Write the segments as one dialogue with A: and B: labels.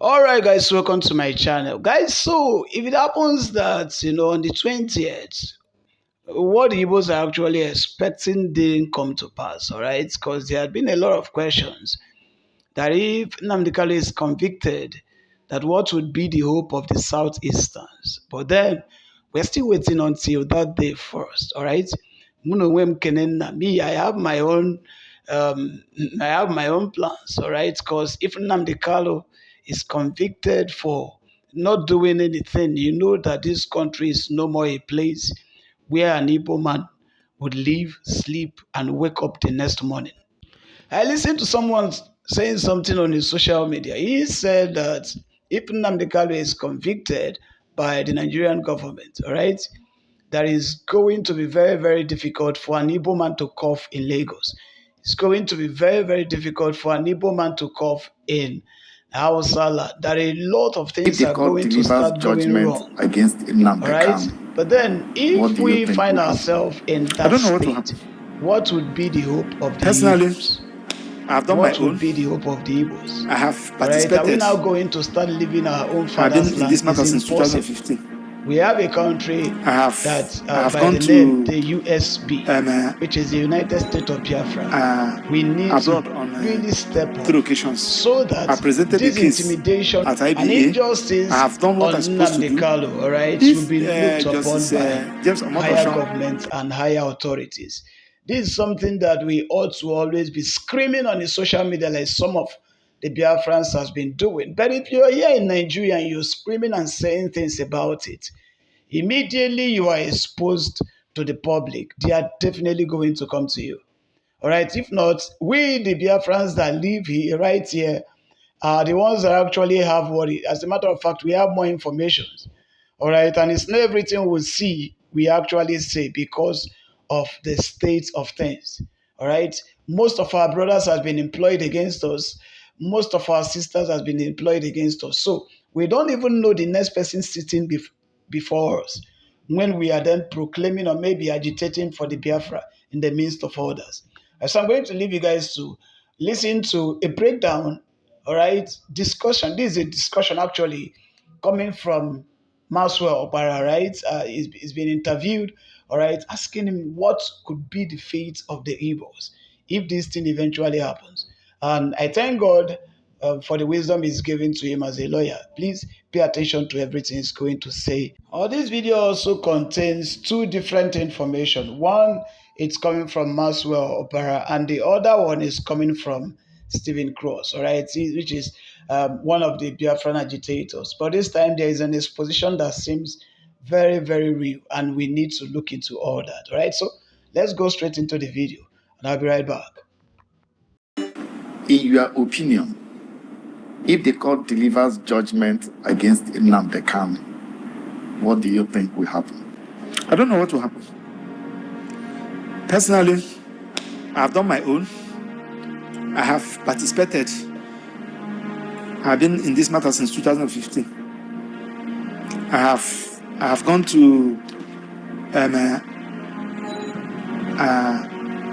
A: All right, guys, welcome to my channel, guys. So, if it happens that on the 20th, what the Igbos are actually expecting didn't come to pass, all right, because there had been a lot of questions that if Nnamdi Kanu is convicted, that what would be the hope of the Southeasters? But then we're still waiting until that day first, all right? Me, um, I have my own plans, all right? Because if Nnamdi Kanu is convicted for not doing anything, you know that this country is no more a place where an Igbo man would live, sleep, and wake up the next morning. I listened to someone saying something on his social media. He said that if Nnamdi Kanu is convicted by the Nigerian government, all right, that is going to be very, very difficult for an Igbo man to cough in Lagos. It's going to be very, very difficult for an Igbo man to cough in Hausala. That a lot of
B: If
A: things
B: the
A: are
B: court
A: going to
B: delivers
A: start going
B: judgment
A: wrong.
B: against
A: All
B: Nnamdi
A: right.
B: Kanu,
A: But then,
B: what
A: if
B: do you
A: we
B: think
A: find
B: will happen?
A: ourselves in
C: I
A: that
C: don't know what will
A: state,
C: happen.
A: what would be the hope of the
C: Personally,
A: Igbos?
C: I've done my
A: What would
C: own.
A: be the hope of the Igbos?
C: I have
A: All right. Are we
C: participated.
A: now going to start living our own
C: I've been
A: father's
C: in
A: land?
C: this
A: Is
C: matter since
A: impossible.
C: 2015.
A: We have a country
C: I
A: that
C: have
A: by
C: gone
A: the name
C: to
A: the USB, which is the United States of Biafra. We need to
C: abroad on
A: really step up
C: 3 occasions.
A: so
C: I
A: that
C: presented the
A: this
C: case
A: intimidation
C: at
A: and
C: IBA. I
A: injustice
C: have done what
A: on
C: I'm supposed to
A: Nnamdi
C: do.
A: Kanu, all right, will
C: If
A: be looked upon
C: Justice
A: by
C: James
A: higher
C: Omotosho,
A: governments and higher authorities. This is something that we ought to always be screaming on the social media like some of the Biafrans has been doing. But if you're here in Nigeria and you're screaming and saying things about it, immediately you are exposed to the public. They are definitely going to come to you. All right. If not, we, the Biafrans that live here, right here, are the ones that actually have what. As a matter of fact, we have more information. All right. And it's not everything we see, we actually say because of the state of things. All right. Most of our brothers have been employed against us. Most of our sisters has been employed against us. So we don't even know the next person sitting before us when we are then proclaiming or maybe agitating for the Biafra in the midst of others. So I'm going to leave you guys to listen to a breakdown, all right, discussion. This is a discussion actually coming from Maxwell Opara, right? He's been interviewed, all right, asking him what could be the fate of the Igbos if this thing eventually happens. And I thank God for the wisdom he's given to him as a lawyer. Please pay attention to everything he's going to say. This video also contains two different information. One, it's coming from Maxwell Opera, and the other one is coming from Stephen Cross, all right, which is one of the Biafran agitators. But this time there is an exposition that seems very, very real, and we need to look into all that, all right? So let's go straight into the video, and I'll be right back.
B: In your opinion, if the court delivers judgment against Nnamdi Kanu, what do you think will happen?
C: I don't know what will happen. Personally, I've done my own. I have participated. I've been in this matter since 2015. I have gone to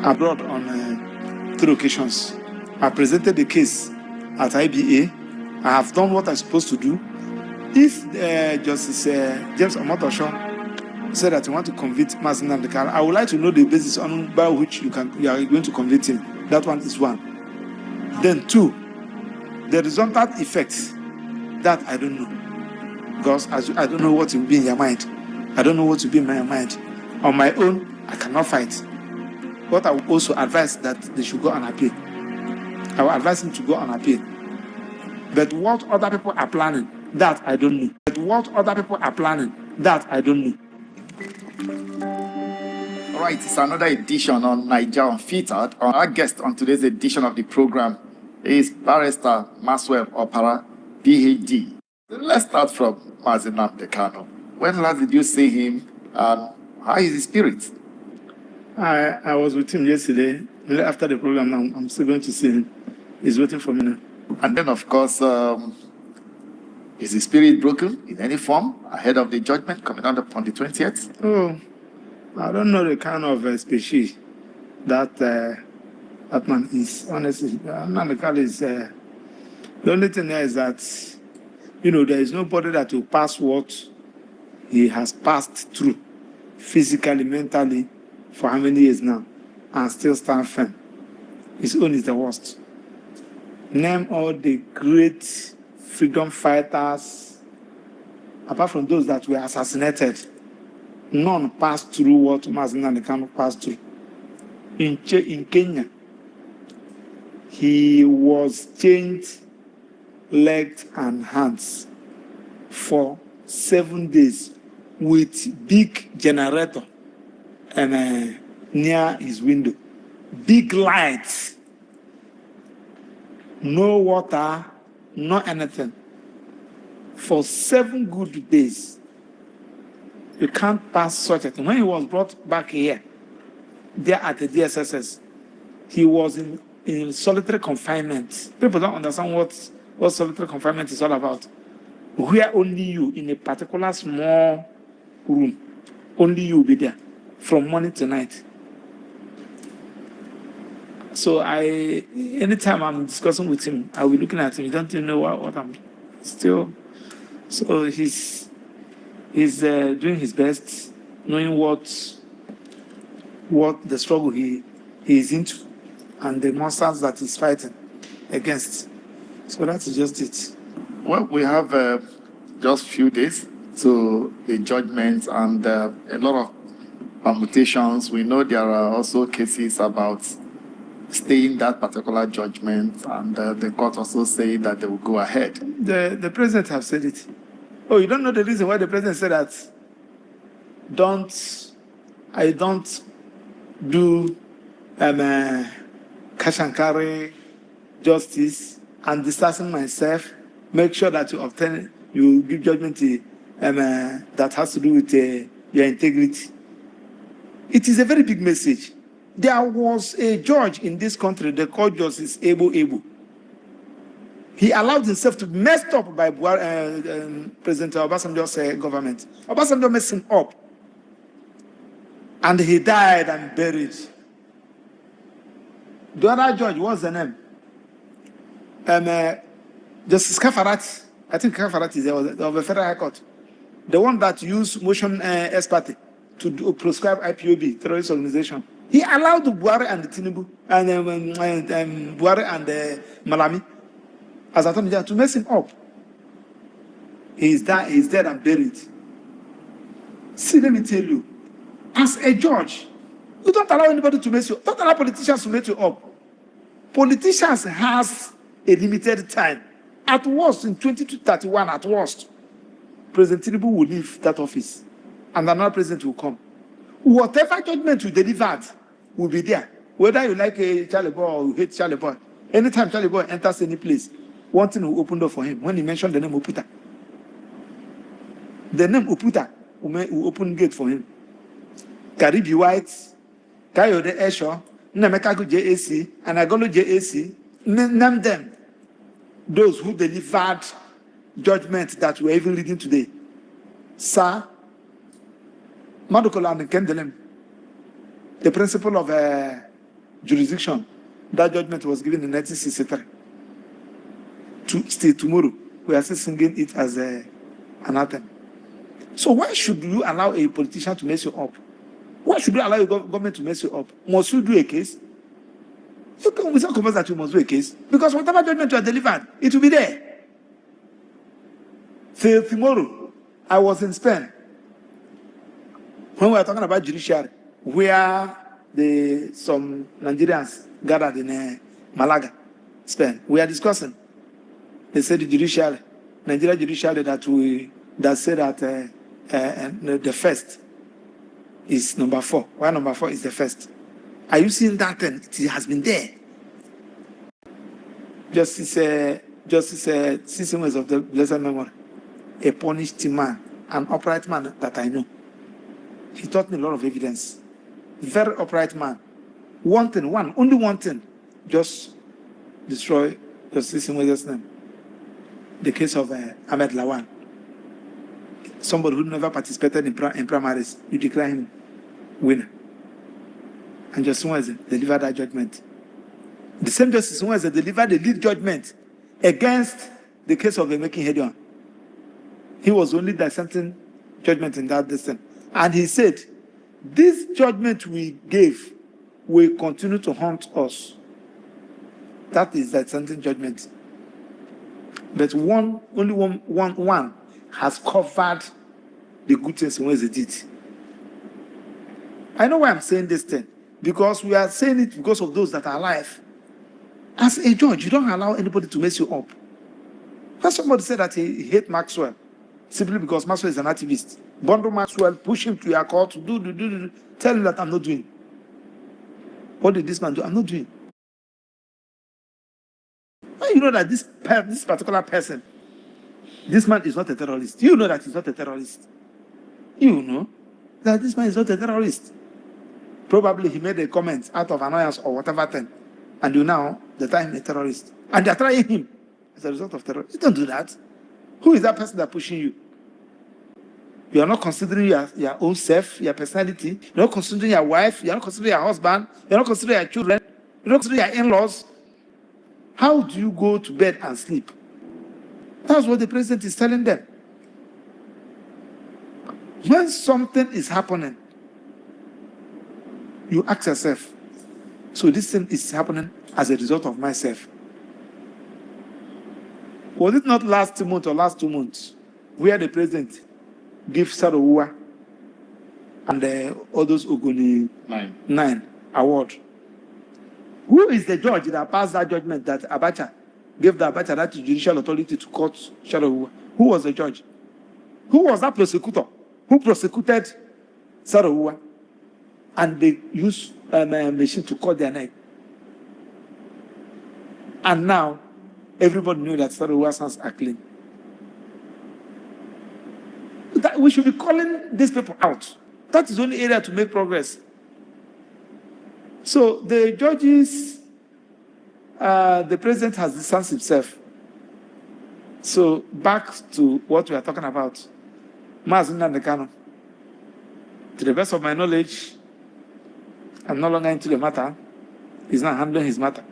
C: abroad on 3 occasions. I presented the case at IBA. I have done what I'm supposed to do. If Justice James Omotosho said that you want to convict Mazi Nnamdi Kanu, I would like to know the basis on by which you are going to convict him. That one is one. Then two, the resultant effects that I don't know, because I don't know what will be in your mind. I don't know what will be in my mind. On my own, I cannot fight. But I will also advise that they should go on appeal. I will advise him to go on appeal. But what other people are planning, that I don't know.
B: All right, it's another edition on Niger Unfiltered. Our guest on today's edition of the program is Barrister Maxwell Opara, PhD. Let's start from Mazi Nnamdi Kanu. When last did you see him, and how is his spirit?
C: I was with him yesterday. After the program, I'm still going to see him. He's waiting for me now.
B: And then, of course, is the spirit broken in any form ahead of the judgment coming on the 20th?
C: Oh, I don't know the kind of species that that man is. Honestly, Nnamdi Kanu is. The only thing there is that There is nobody that will pass what he has passed through physically, mentally, for how many years now, and still stand firm. His own is the worst. Name all the great freedom fighters, apart from those that were assassinated, none passed through what Mazinani Kanu passed through. In Kenya, he was chained legs and hands for 7 days with big generator and near his window. Big lights, no water, no anything. For 7 good days. You can't pass such a thing. When he was brought back here, there at the DSSS, he was in solitary confinement. People don't understand what solitary confinement is all about. Where only you, in a particular small room, only you will be there from morning to night. So anytime I'm discussing with him, I'll be looking at him. You don't even know what I'm still. So he's doing his best, knowing what the struggle he is into and the monsters that he's fighting against. So that's just it.
B: Well, we have just few days to the judgment and a lot of permutations. We know there are also cases about staying that particular judgment, and the court also saying that they will go ahead.
C: The president have said it. Oh, you don't know the reason why the president said that? I don't do cash and carry justice and distancing myself. Make sure that you give judgment that has to do with your integrity. It is a very big message. There was a judge in this country, the court justice Able. He allowed himself to be messed up by President Obasanjo's government. Obasanjo messed him up. And he died and buried. The other judge, what's the name? Justice Kafarat. I think Kafarat is of the Federal High Court. The one that used motion expert to prescribe IPOB, terrorist organization. He allowed Buhari and Tinubu and Buhari and Malami as Attorney General to mess him up. He's dead and buried. See, let me tell you, as a judge, you don't allow anybody to mess you up. Don't allow politicians to mess you up. Politicians has a limited time. At worst, in 2031, at worst, President Tinubu will leave that office and another president will come. Whatever judgment you delivered will be there. Whether you like a Charlie Boy or you hate Charlie Boy. Anytime Charlie Boy enters any place, one thing will open door for him. When he mentioned the name Oputa, the name Oputa will open gate for him. Karibi White, Kayode Esho, Namekago JAC, and Agolo JAC, name them. Those who delivered judgment that we're even reading today. Sir, Madukola and Kendelem, the principle of jurisdiction, that judgment was given in 1963. Still tomorrow, we are still singing it as an anthem. So why should you allow a politician to mess you up? Why should you allow your government to mess you up? Must you do a case? You can without convince that you must do a case. Because whatever judgment you are delivered, it will be there. Till tomorrow, I was in Spain. When we were talking about judiciary, where some Nigerians gathered in Malaga, Spain, we are discussing. They said the judiciary, Nigeria judiciary that said that the first is number 4. Why number 4 is the first? Are you seeing that thing? It has been there. Justice Cecil of the blessed memory, a punished man, an upright man that I know. He taught me a lot of evidence. Very upright man. Only one thing, just destroy Justice Cecil's name. The case of Ahmed Lawan. Somebody who never participated in primaries, you declare him winner. And Justice Nweze delivered that judgment. The same Justice Nweze delivered the lead judgment against the case of Emeki Hedion. He was only dissenting judgment in that distance. And he said, this judgment we gave will continue to haunt us. That is dissenting judgment. But only one has covered the good things in ways they did. I know why I'm saying this thing. Because we are saying it because of those that are alive. As a judge, you don't allow anybody to mess you up. When somebody said that he hate Maxwell, simply because Maxwell is an activist, bundle Maxwell, push him to your court, do, tell him that I'm not doing. What did this man do? I'm not doing. Well, you know that this particular person, this man is not a terrorist. You know that he's not a terrorist. You know that this man is not a terrorist. Probably he made a comment out of annoyance or whatever thing, and you now declare him a terrorist. And they're trying him as a result of terrorism. You don't do that. Who is that person that's pushing you? You are not considering your own self, your personality. You're not considering your wife. You're not considering your husband. You're not considering your children. You're not considering your in-laws. How do you go to bed and sleep? That's what the president is telling them. When something is happening, you ask yourself, so this thing is happening as a result of myself. Was it not last month or last 2 months where the president gave Sarawua and all those Ogoni 9 award? Who is the judge that passed that judgment that Abacha gave the Abacha that judicial authority to court Sarawua? Who was the judge? Who was that prosecutor who prosecuted Sarawua? And they used a machine to cut their neck. And now, everybody knew that Sarawua's hands are clean. That we should be calling these people out. That is the only area to make progress. So the judges, the president has distanced himself. So back to what we are talking about. Mazi Kanu. To the best of my knowledge, I'm no longer into the matter. He's not handling his matter.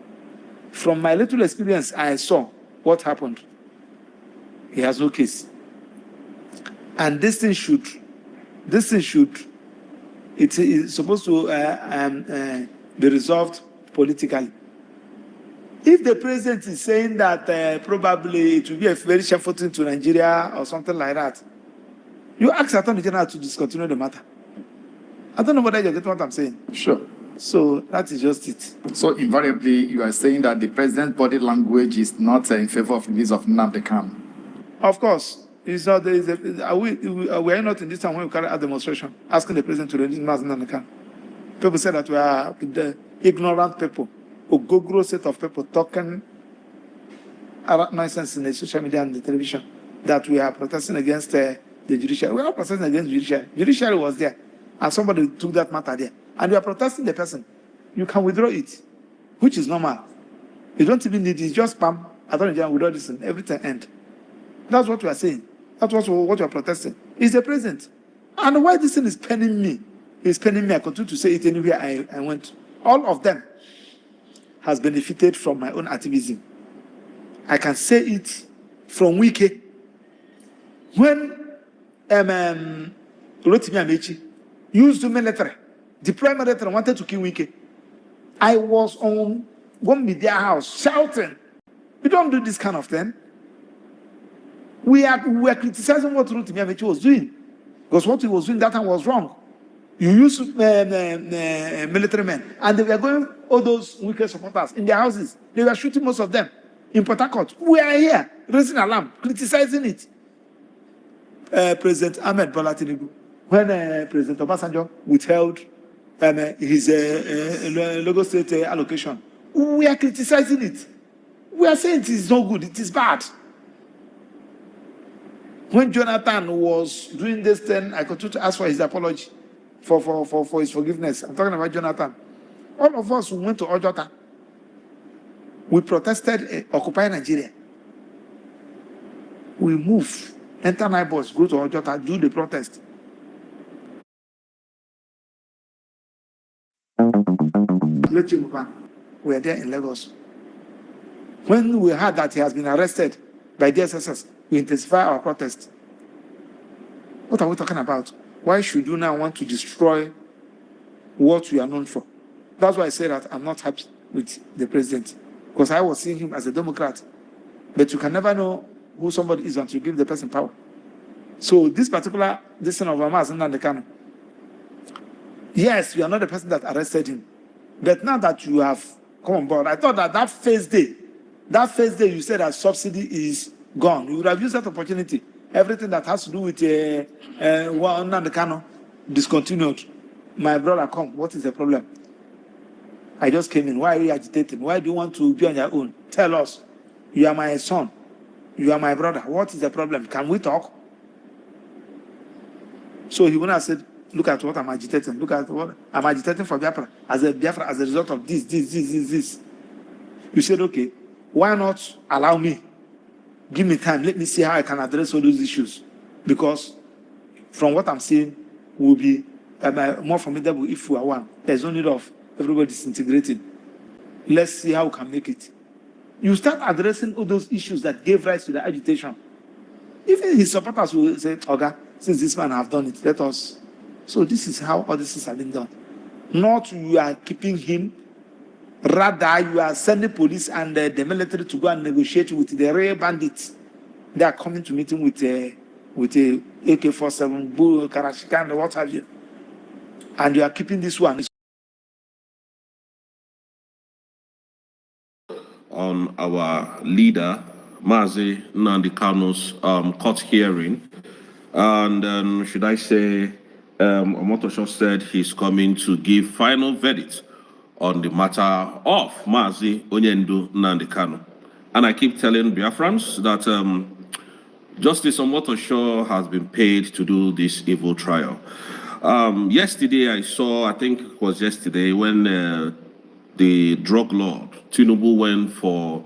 C: From my little experience, I saw what happened. He has no case. And this thing should, it is supposed to be resolved politically. If the president is saying that probably it will be a very shameful thing to Nigeria or something like that, you ask Attorney General to discontinue the matter. I don't know whether you get what I'm saying.
B: Sure.
C: So that is just it.
B: So invariably, you are saying that the president's body language is not in favor of the release of Nnamdi Kanu.
C: Of course, it's not. We are not in this time when we carry out demonstration asking the president to release Nnamdi Kanu. People say that we are the ignorant people, a go-gro set of people talking nonsense in the social media and the television, that we are protesting against the judiciary. We are not protesting against the judiciary. Judiciary was there, and somebody took that matter there. And you are protesting the person. You can withdraw it, which is normal. You don't even need it. Just spam. Attorney General withdraw this and everything end. That's what we are saying. That's what you are protesting. It's the president. And why this thing is penning me? It's penning me. I continue to say it anywhere I went. All of them has benefited from my own activism. I can say it from Wike. When Rotimi Amechi used the military, the prime minister wanted to kill Wike, I was on one media house shouting, "We don't do this kind of thing." We were criticizing what Rotimi Amechi was doing, because what he was doing that time was wrong. You use military men, and they were going, all those Wike supporters in their houses. They were shooting most of them in Port Harcourt. We are here raising alarm, criticizing it. President Ahmed Bola Tinubu, when President Obasanjo withheld his Lagos State allocation, we are criticizing it. We are saying it is not good, it is bad. When Jonathan was doing this thing, I continued to ask for his apology, for his forgiveness. I'm talking about Jonathan. All of us who went to Ojota, we protested, Occupy Nigeria. We moved, enter Nibos, go to Ojota, do the protest. We are there in Lagos. When we heard that he has been arrested by the SSS, we intensified our protest. What are we talking about? Why should you now want to destroy what you are known for? That's why I say that I'm not happy with the president, because I was seeing him as a Democrat. But you can never know who somebody is until you give the person power. So this particular son of Mazen Nnamdi Kanu, yes, you are not the person that arrested him, but now that you have come on board, I thought that first day you said that subsidy is gone. You would have used that opportunity. Everything that has to do with Nnamdi Kanu discontinued. My brother, come. What is the problem? I just came in. Why are you agitating? Why do you want to be on your own? Tell us. You are my son. You are my brother. What is the problem? Can we talk? So he went and said, look at what I'm agitating. Look at what I'm agitating for Biafra as a result of this. You said, okay, why not allow me? Give me time. Let me see how I can address all those issues. Because from what I'm seeing, will be more formidable if we are one. There's no need of everybody disintegrating. Let's see how we can make it. You start addressing all those issues that gave rise to the agitation. Even his supporters will say, okay, since this man have done it, let us. So this is how all this have been done. Not you are keeping him, rather you are sending police and the military to go and negotiate with the real bandits. They are coming to meet him with a AK-47, bull, Karashika, and what have you. And you are keeping this one.
D: On our leader, Mazi Nnamdi Kanu's court hearing. And should I say, Omotosho said he's coming to give final verdict on the matter of Mazi Onyendu Nnamdi Kanu. And I keep telling Biafrans that Justice Omotosho has been paid to do this evil trial. Yesterday I think it was yesterday, when the drug lord, Tinubu, went for,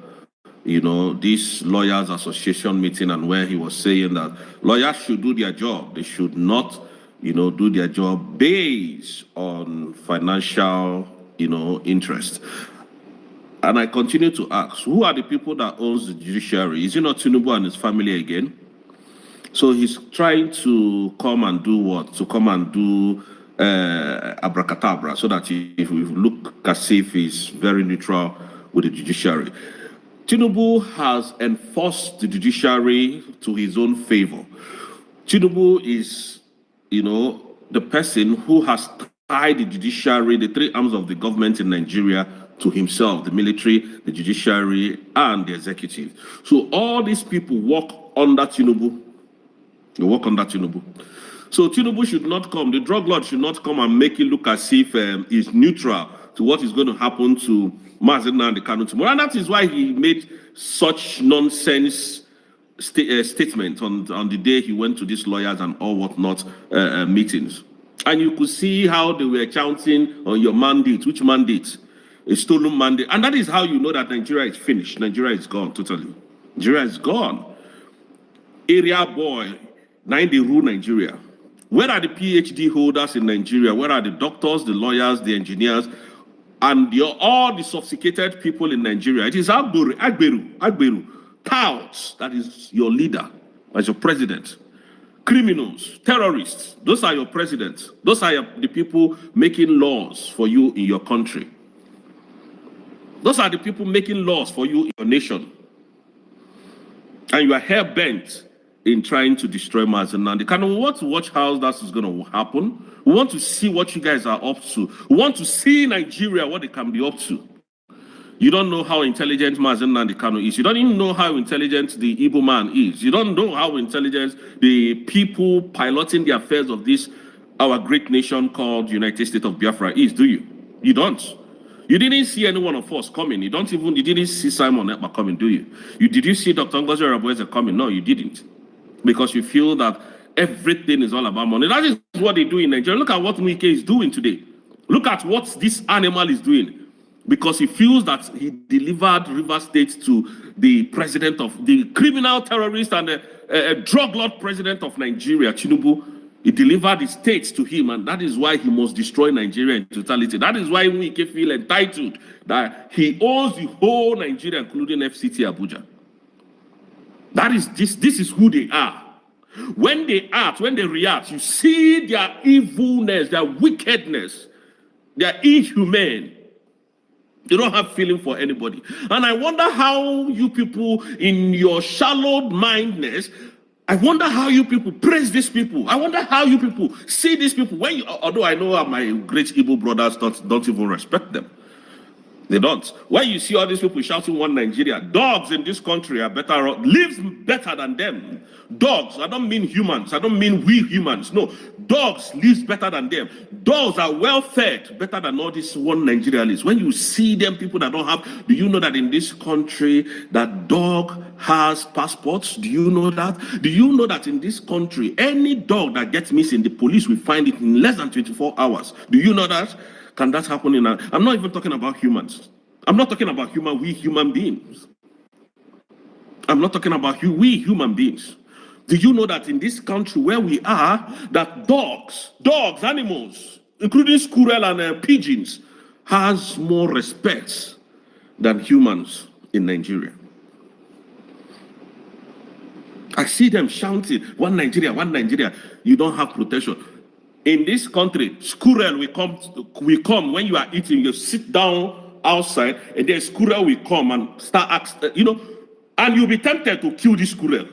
D: this lawyers association meeting, and where he was saying that lawyers should do their job. They should not, do their job based on financial, interest. And I continue to ask, who are the people that owns the judiciary? Is it not Tinubu and his family again? So he's trying to come and do what? To come and do abracadabra, so that if we look as if he's very neutral with the judiciary. Tinubu has enforced the judiciary to his own favor. Tinubu is, the person who has tied the judiciary, the three arms of the government in Nigeria, to himself: the military, the judiciary, and the executive. So all these people work under Tinubu. They work under Tinubu. So Tinubu should not come, the drug lord should not come and make it look as if he's neutral to what is going to happen to Mazi Nnamdi Kanu tomorrow. And that is why he made such nonsense statement on the day he went to these lawyers and all whatnot meetings. And you could see how they were chanting on your mandate. Which mandate? A stolen mandate. And that is how you know that Nigeria is finished. Nigeria is gone totally. Nigeria is gone. Area boy, now they rule Nigeria. Where are the PhD holders in Nigeria? Where are the doctors, the lawyers, the engineers, and all the sophisticated people in Nigeria? It is Agberu, touts, that is your leader, as your president. Criminals, terrorists, those are your presidents. Those are the people making laws for you in your country. Those are the people making laws for you in your nation. And you are hell-bent in trying to destroy Mazi Nnamdi Kanu. We want to watch how that is going to happen. We want to see what you guys are up to. We want to see Nigeria, what they can be up to. You don't know how intelligent Mazi Nnamdi Kanu is. You don't even know how intelligent the Igbo man is. You don't know how intelligent the people piloting the affairs of this, our great nation called United States of Biafra is, do you? You don't. You didn't see any one of us coming. You didn't see Simon Ekpa coming, do you? Did you see Dr. Ngozi Arabueze coming? No, you didn't. Because you feel that everything is all about money. That is what they do in Nigeria. Look at what Wike is doing today. Look at what this animal is doing. Because he feels that he delivered River State to the president of the criminal terrorist and a drug lord president of Nigeria, Tinubu. He delivered the states to him, and that is why he must destroy Nigeria in totality. That is why Wike feel entitled that he owns the whole Nigeria, including FCT Abuja. That is this is who they are. When they act, when they react, you see their evilness, their wickedness, their inhumane. They don't have feeling for anybody. And I wonder how you people, in your shallow mindedness, I wonder how you people praise these people. I wonder how you people see these people. When you, although I know my great Igbo brothers don't even respect them. They don't. When you see all these people shouting one Nigeria, dogs in this country are better, lives better than them. Dogs, I don't mean humans, I don't mean we humans. No, dogs lives better than them. Dogs are well fed, better than all these one Nigeria lives. When you see them, people that don't have, do you know that in this country that dog has passports? Do you know that? Do you know that in this country, any dog that gets missing, the police will find it in less than 24 hours? Do you know that? Can that happen in I'm not even talking about humans. I'm not talking about we human beings. I'm not talking about we human beings. Do you know that in this country where we are, that dogs, animals, including squirrel and pigeons, has more respect than humans in Nigeria? I see them shouting, one Nigeria, one Nigeria. You don't have protection. In this country, squirrel will come when you are eating. You sit down outside, and then squirrel will come and start asking, and you'll be tempted to kill this squirrel,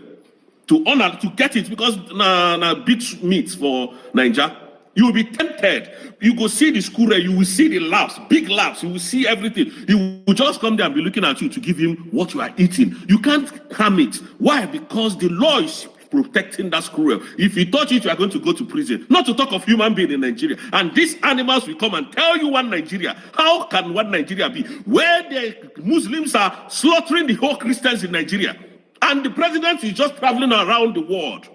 D: to get it, because na big meat for Nigeria. You will be tempted. You go see the squirrel, you will see the laughs, big laughs, you will see everything. He will just come there and be looking at you to give him what you are eating. You can't harm it. Why? Because the law is protecting that squirrel. If you touch it, you are going to go to prison. Not to talk of human being in Nigeria. And these animals will come and tell you one Nigeria. How can one Nigeria be? Where the Muslims are slaughtering the whole Christians in Nigeria. And the president is just traveling around the world.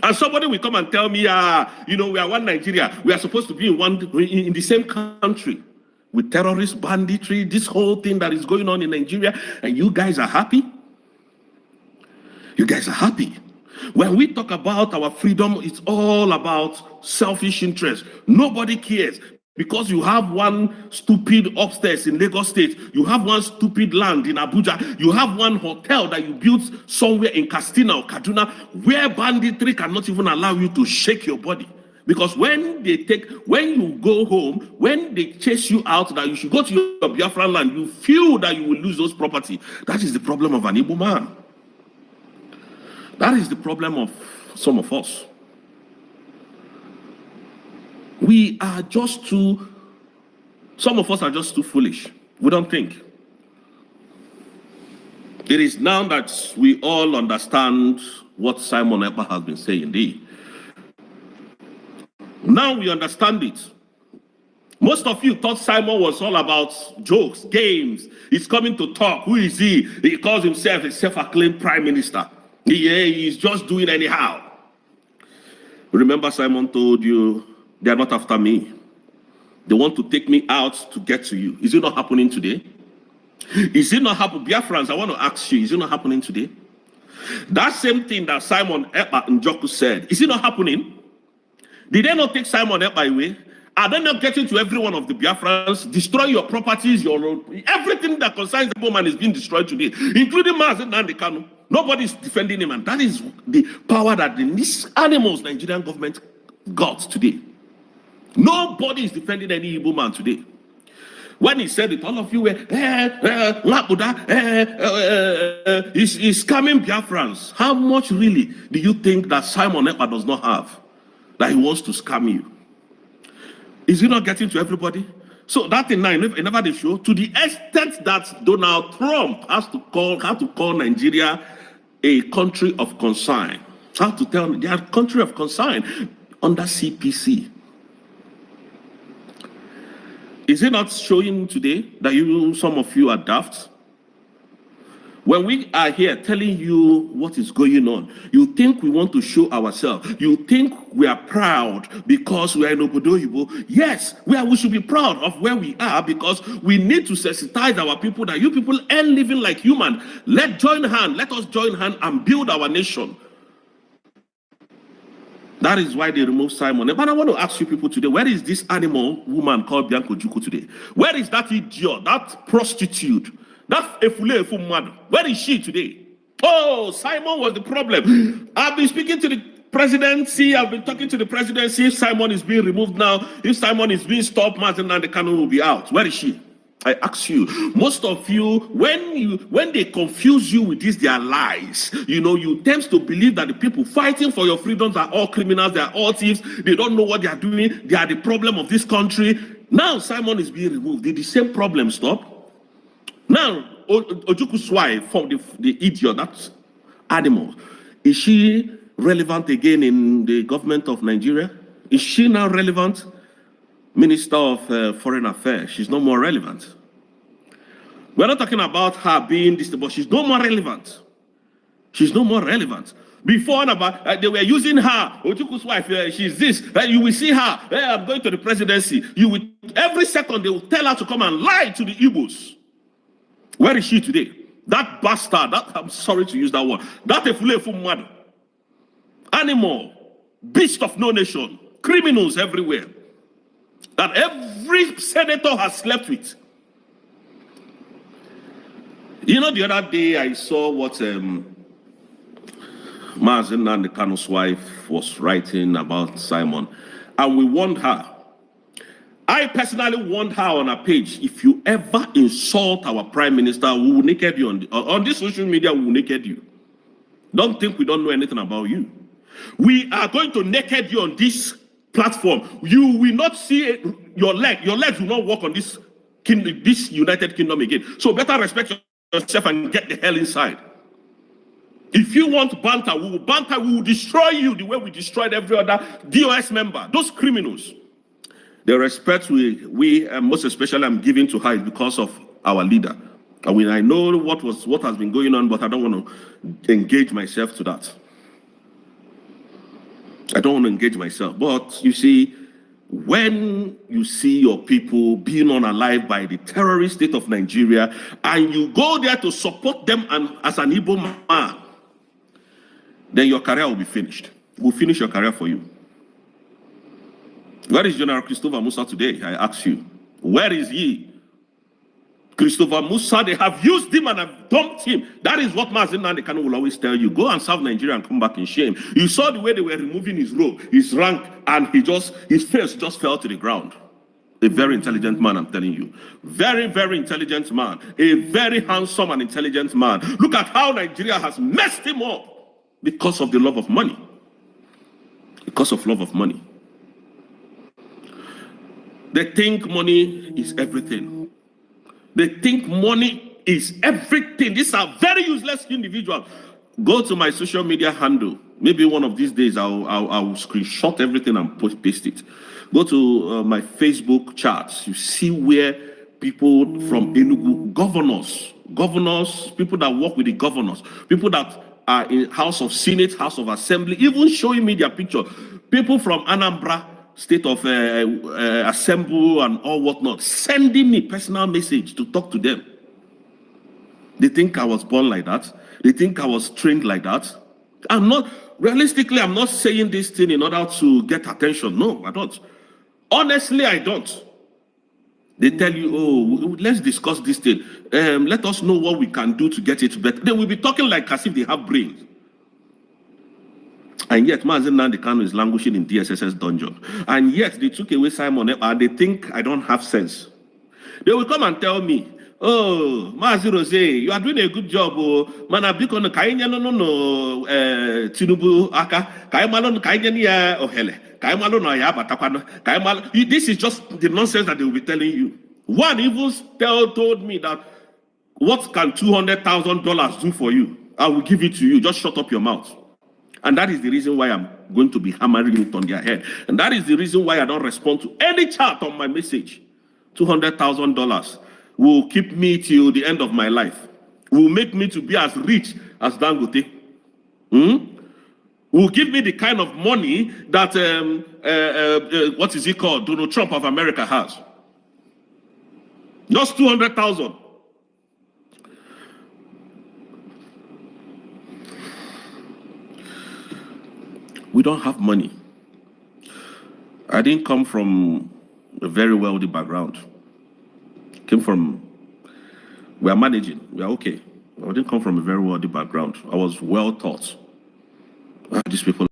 D: And somebody will come and tell me, we are one Nigeria. We are supposed to be in the same country with terrorist banditry, this whole thing that is going on in Nigeria, and you guys are happy? You guys are happy. When we talk about our freedom, it's all about selfish interest. Nobody cares. Because you have one stupid upstairs in Lagos State, you have one stupid land in Abuja, you have one hotel that you built somewhere in Katsina or Kaduna, where banditry cannot even allow you to shake your body. Because when you go home, when they chase you out that you should go to your Biafran land, you feel that you will lose those property. That is the problem of an Igbo man. That is the problem of some of us. Some of us are just too foolish. We don't think. It is now that we all understand what Simon Ekpa has been saying. Now we understand it. Most of you thought Simon was all about jokes, games. He's coming to talk. Who is he? He calls himself a self-acclaimed prime minister. He's just doing anyhow. Remember, Simon told you, they are not after me. They want to take me out to get to you. Is it not happening today? Is it not happening? Biafrans, I want to ask you, is it not happening today? That same thing that Simon Ekpa and Njoku said, is it not happening? Did they not take Simon Ekpa away? Are they not getting to every one of the Biafrans, destroy your properties, everything that concerns the woman is being destroyed today, including Mazen and the Kanu? Nobody is defending him, and that is the power that these animals, Nigerian government, got today. Nobody is defending any Igbo man today. When he said it, all of you were, he's scamming Biafrans. How much really do you think that Simon Ekpa does not have that he wants to scam you? Is he not getting to everybody? So that thing now, never they show, to the extent that Donald Trump has to call Nigeria a country of concern. How to tell them they are a country of concern under CPC. Is it not showing today that some of you are daft? When we are here telling you what is going on, you think we want to show ourselves. You think we are proud because we are in Obodo. Yes, we should be proud of where we are, because we need to sensitize our people that you people ain't living like human. Let us join hand and build our nation. That is why they removed Simon. But I want to ask you people today, where is this animal woman called Bianco Juku today? Where is that idiot, that prostitute, that efule mad? Where is she today? Oh, Simon was the problem. I've been speaking to the presidency. I've been talking to the presidency. If Simon is being removed now, if Simon is being stopped, Martin Kanu will be out. Where is she? I ask you, most of you, when they confuse you with their lies, you tend to believe that the people fighting for your freedoms are all criminals, they are all thieves, they don't know what they are doing, they are the problem of this country. Now Simon is being removed. Did the same problem stop? Now, Ojuku's wife, from the idiot, that animal, is she relevant again in the government of Nigeria? Is she now relevant? Minister of Foreign Affairs, she's no more relevant. We're not talking about her being this, but she's no more relevant. She's no more relevant. Before, they were using her, Ojuku's wife, she's this, you will see her, I'm going to the presidency. Every second they will tell her to come and lie to the Igbos. Where is she today? That bastard, I'm sorry to use that word, that efulefu mad, animal, beast of no nation, criminals everywhere, that every senator has slept with. The other day I saw what Mazen and Kanu's wife was writing about Simon, and we warned her. I personally warned her on her page, if you ever insult our prime minister, we will naked you on this social media, we will naked you. Don't think we don't know anything about you. We are going to naked you on this platform. You will not see your legs will not walk on this United Kingdom again. So better respect yourself and get the hell inside. If you want banter, we will destroy you the way we destroyed every other DOS member, those criminals. The respect we most especially I'm giving to her is because of our leader. I know what has been going on, but I don't want to engage myself to that. I don't want to engage myself. But you see, when you see your people being unalive by the terrorist state of Nigeria, and you go there to support them as an Igbo man, then your career will be finished. We'll finish your career for you. Where is General Christopher Musa today? I ask you. Where is he? Christopher Musa, they have used him and have dumped him. That is what Mazen Kanu will always tell you. Go and serve Nigeria and come back in shame. You saw the way they were removing his robe, his rank, and his face just fell to the ground. A very intelligent man, I'm telling you. Very, very intelligent man. A very handsome and intelligent man. Look at how Nigeria has messed him up because of the love of money. Because of love of money. They think money is everything. They think money is everything. These are very useless individuals. Go to my social media handle. Maybe one of these days I'll screenshot everything and paste it. Go to my Facebook charts. You see where people from Enugu, governors, people that work with the governors, people that are in House of Senate, House of Assembly, even showing me their picture. People from Anambra, State of Assembly and all whatnot, sending me personal message to talk to them. They think I was born like that. They think I was trained like that. I'm not saying this thing in order to get attention. No, I don't. Honestly, I don't. They tell you, oh, let's discuss this thing. Let us know what we can do to get it better. They will be talking like as if they have brains. And yet, Mazen Kanu is languishing in DSSS dungeon. And yet, they took away Simon and they think I don't have sense. They will come and tell me, oh, Mazi Rose, you are doing a good job. Oh, manabiko no kainya no Tinubu aka kaimalo no kainya ni ohele kaimalo no ya batakwano kaimalo. This is just the nonsense that they will be telling you. One even told me that what can $200,000 do for you? I will give it to you. Just shut up your mouth. And that is the reason why I'm going to be hammering it on their head. And that is the reason why I don't respond to any chat on my message. $200,000 will keep me till the end of my life. Will make me to be as rich as Dangote. Will give me the kind of money that, what is it called? Donald Trump of America has. Just 200,000. We don't have money. I didn't come from a very wealthy background. We are managing. We are okay. I didn't come from a very wealthy background. I was well taught. These people